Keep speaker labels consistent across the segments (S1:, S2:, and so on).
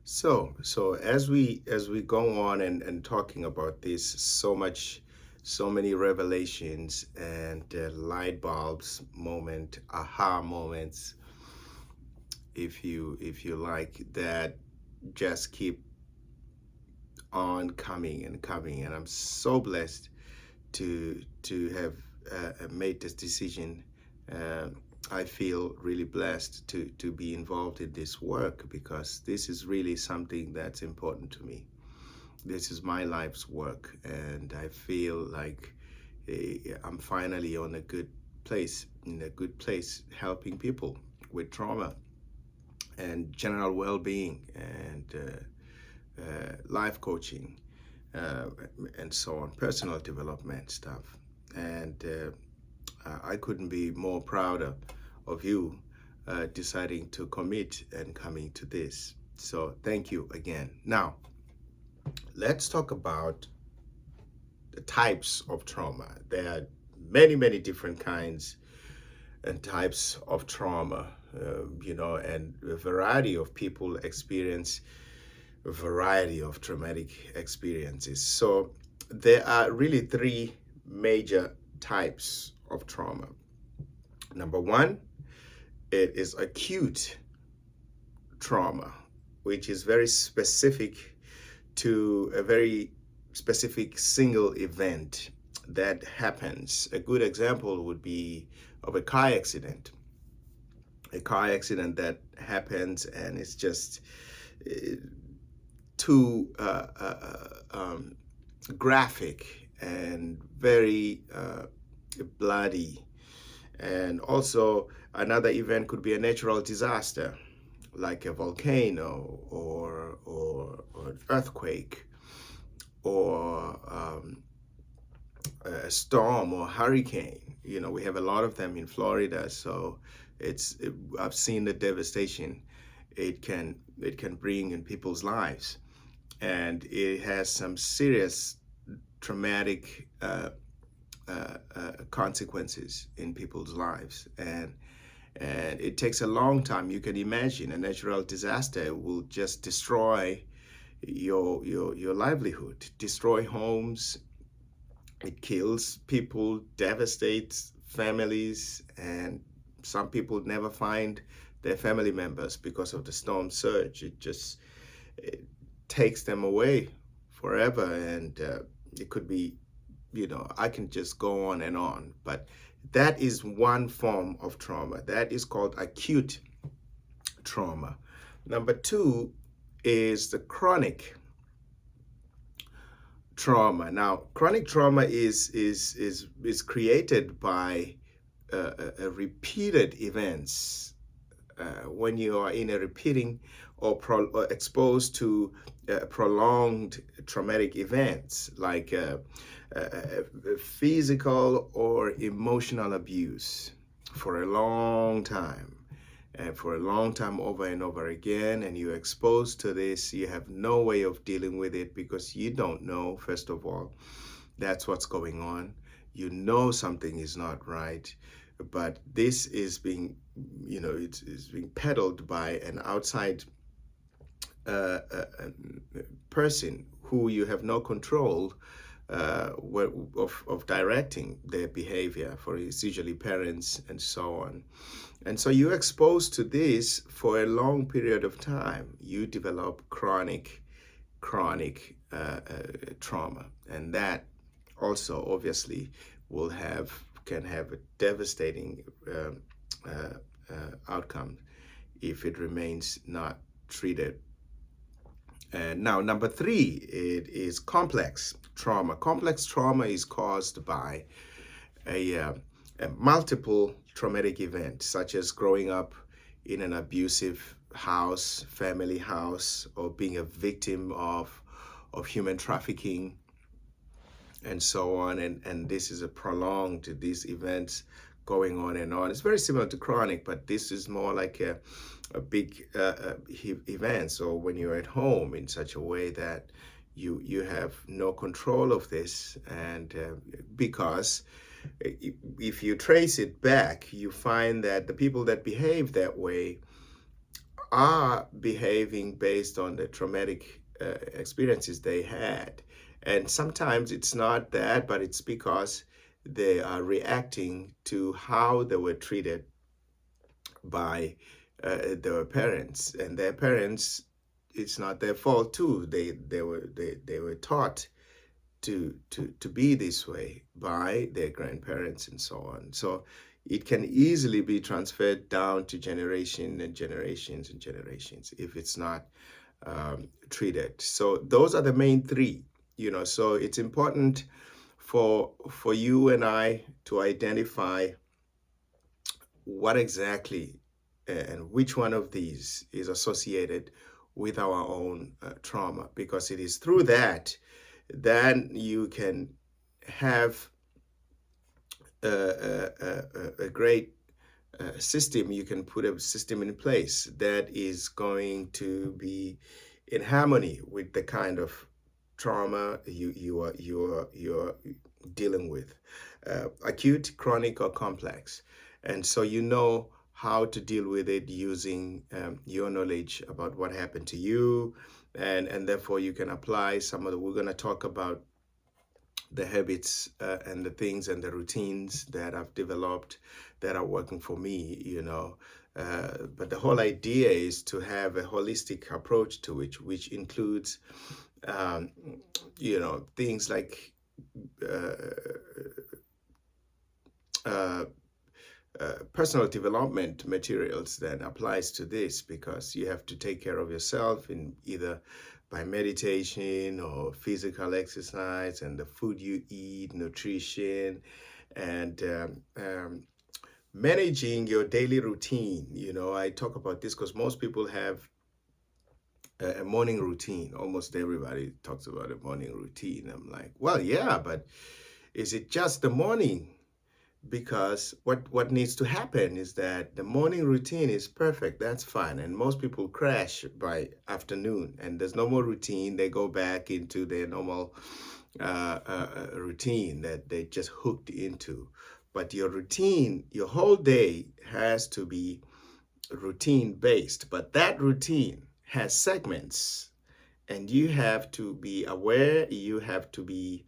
S1: So as we go on and talking about this, so many revelations and light bulbs moment, aha moments, if you like that, just keep on coming and coming. And I'm so blessed to have made this decision. I feel really blessed to be involved in this work because this is really something that's important to me. This is my life's work, and I feel like I'm finally on a good place, in a good place, helping people with trauma and general well-being and life coaching uh, and so on, personal development stuff. And I couldn't be more prouder of you deciding to commit and coming to this. So thank you again. Now, let's talk about the types of trauma. There are many different kinds and types of trauma, and a variety of people experience a variety of traumatic experiences. So there are really three major types of trauma. Number one, it is acute trauma, which is very specific to a very specific single event that happens. A good example would be of a car accident. A car accident that happens and it's just too graphic and very bloody. And also another event could be a natural disaster like a volcano or an earthquake or a storm or hurricane. We have a lot of them in Florida, so I've seen the devastation it can bring in people's lives, and it has some serious traumatic consequences in people's lives, and it takes a long time. You can imagine a natural disaster will just destroy your livelihood, destroy homes. It kills people, devastates families, and some people never find their family members because of the storm surge. It takes them away forever, and it could be, I can just go on and on, but that is one form of trauma. That is called acute trauma. Number two is the chronic trauma. Now, chronic trauma is created by repeated events. When you are in a repeating or exposed to prolonged traumatic events like physical or emotional abuse for a long time, and for a long time over and over again, and you're exposed to this, you have no way of dealing with it because you don't know, first of all, that's what's going on. You know something is not right, but this is being, it's being peddled by an outside person who you have no control of directing their behavior. For it's usually parents and so on. And so you're exposed to this for a long period of time. You develop chronic trauma, and that also obviously can have a devastating outcome if it remains not treated. And now, number three, it is complex trauma. Complex trauma is caused by a multiple traumatic event, such as growing up in an abusive family house, or being a victim of human trafficking, and so on. And this is these events going on and on. It's very similar to chronic, but this is more like a big event. So when you're at home in such a way that you have no control of this, and because if you trace it back, you find that the people that behave that way are behaving based on the traumatic experiences they had. And sometimes it's not that, but it's because they are reacting to how they were treated by their parents. And their parents, it's not their fault too. They were taught to be this way by their grandparents and so on. So it can easily be transferred down to generation and generations and generations if it's not treated. So those are the main three, so it's important for you and I to identify what exactly and which one of these is associated with our own trauma, because it is through that then you can have a great system. You can put a system in place that is going to be in harmony with the kind of trauma you're dealing with, acute, chronic, or complex. And so you know how to deal with it using your knowledge about what happened to you, and therefore you can apply some of the, we're going to talk about the habits and the things and the routines that I've developed that are working for me, but the whole idea is to have a holistic approach to it, which includes, things like personal development materials that applies to this, because you have to take care of yourself in either by meditation or physical exercise and the food you eat, nutrition, and managing your daily routine. I talk about this because most people have a morning routine. Almost everybody talks about a morning routine. I'm like, well, yeah, but is it just the morning? Because what needs to happen is that the morning routine is perfect. That's fine. And most people crash by afternoon and there's no more routine. They go back into their normal routine that they just hooked into. But your routine, your whole day has to be routine based. But that routine has segments, and you have to be aware. You have to be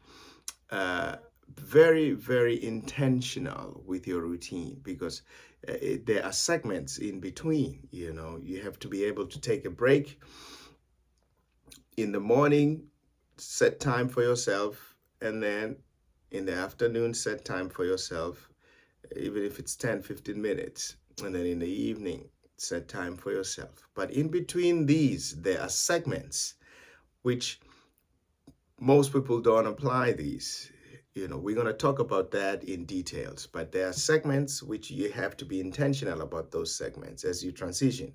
S1: very, very intentional with your routine, because there are segments in between. You have to be able to take a break in the morning, set time for yourself, and then in the afternoon, set time for yourself, even if it's 10-15 minutes, and then in the evening, set time for yourself. But in between these, there are segments which most people don't apply these. We're going to talk about that in details, but there are segments which you have to be intentional about. Those segments, as you transition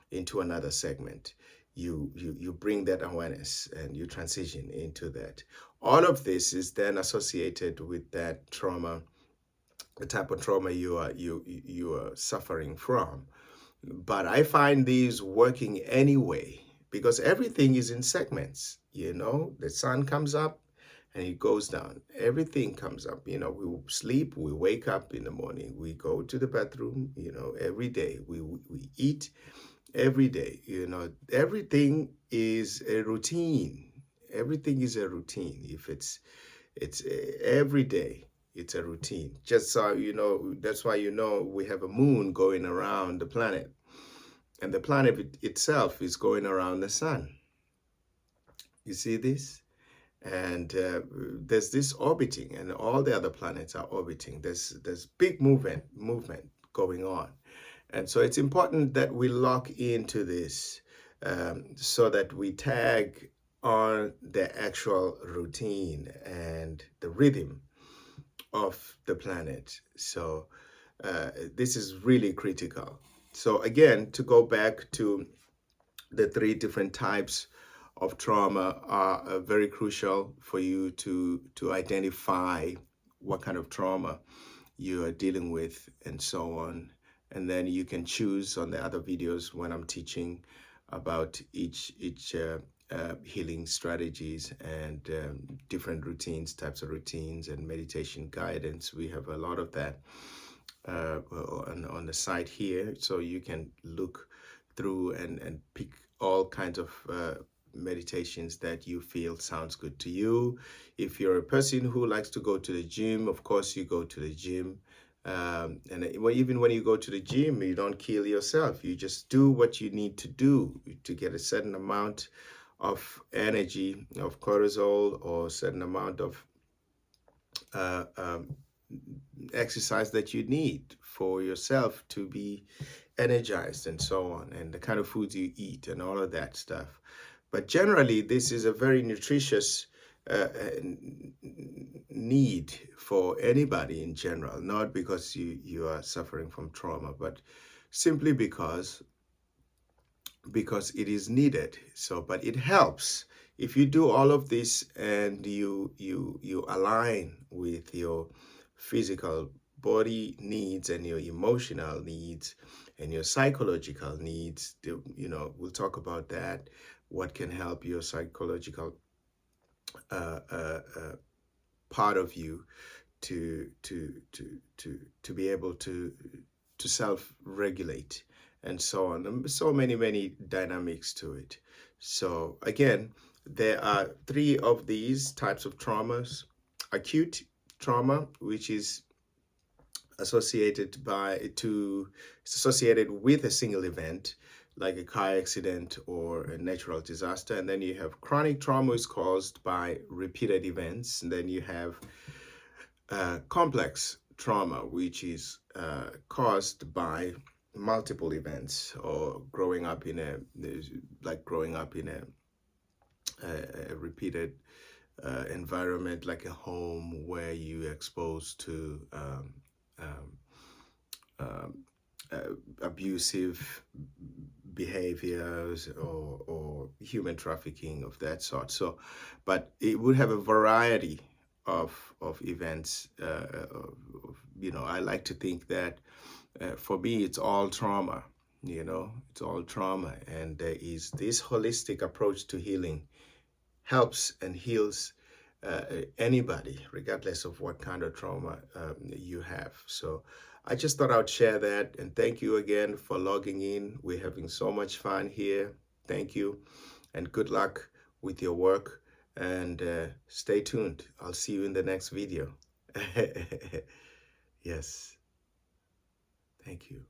S1: into another segment, you bring that awareness and you transition into that. All of this is then associated with that trauma, the type of trauma you are suffering from. But I find these working anyway, because everything is in segments. The sun comes up and it goes down. Everything comes up. We sleep, we wake up in the morning, we go to the bathroom, every day. We eat every day. Everything is a routine. Everything is a routine. If it's every day, it's a routine. Just so that's why we have a moon going around the planet, and the planet itself is going around the sun. You see this? And there's this orbiting, and all the other planets are orbiting. There's big movement going on, and so it's important that we lock into this, so that we tag on the actual routine and the rhythm of the planet. So this is really critical. So again, to go back to the three different types of trauma are very crucial for you to identify what kind of trauma you are dealing with and so on. And then you can choose on the other videos when I'm teaching about each healing strategies and different routines, types of routines, and meditation guidance. We have a lot of that on the site here, so you can look through and pick all kinds of meditations that you feel sounds good to you. If you're a person who likes to go to the gym, of course you go to the gym. Even when you go to the gym, you don't kill yourself. You just do what you need to do to get a certain amount of energy, of cortisol, or a certain amount of uh, um, exercise that you need for yourself to be energized and so on, and the kind of foods you eat and all of that stuff. But generally, this is a very nutritious need for anybody in general, not because you are suffering from trauma, but simply because it is needed. So, but it helps if you do all of this and you align with your physical body needs and your emotional needs and your psychological needs. We'll talk about that. What can help your psychological uh, uh, uh, part of you to be able to self-regulate and so on. And so many dynamics to it. So again, there are three of these types of traumas. Acute trauma, which is associated with a single event, like a car accident or a natural disaster. And then you have chronic trauma, is caused by repeated events. And then you have complex trauma, which is caused by multiple events, or growing up in a repeated environment, like a home where you're exposed to um, abusive behaviors or human trafficking of that sort. So, but it would have a variety of events. I like to think that for me, it's all trauma. It's all trauma, and there is this holistic approach to healing helps and heals anybody, regardless of what kind of trauma you have. So I just thought I'd share that, and thank you again for logging in. We're having so much fun here. Thank you, and good luck with your work, and stay tuned. I'll see you in the next video. Yes, thank you.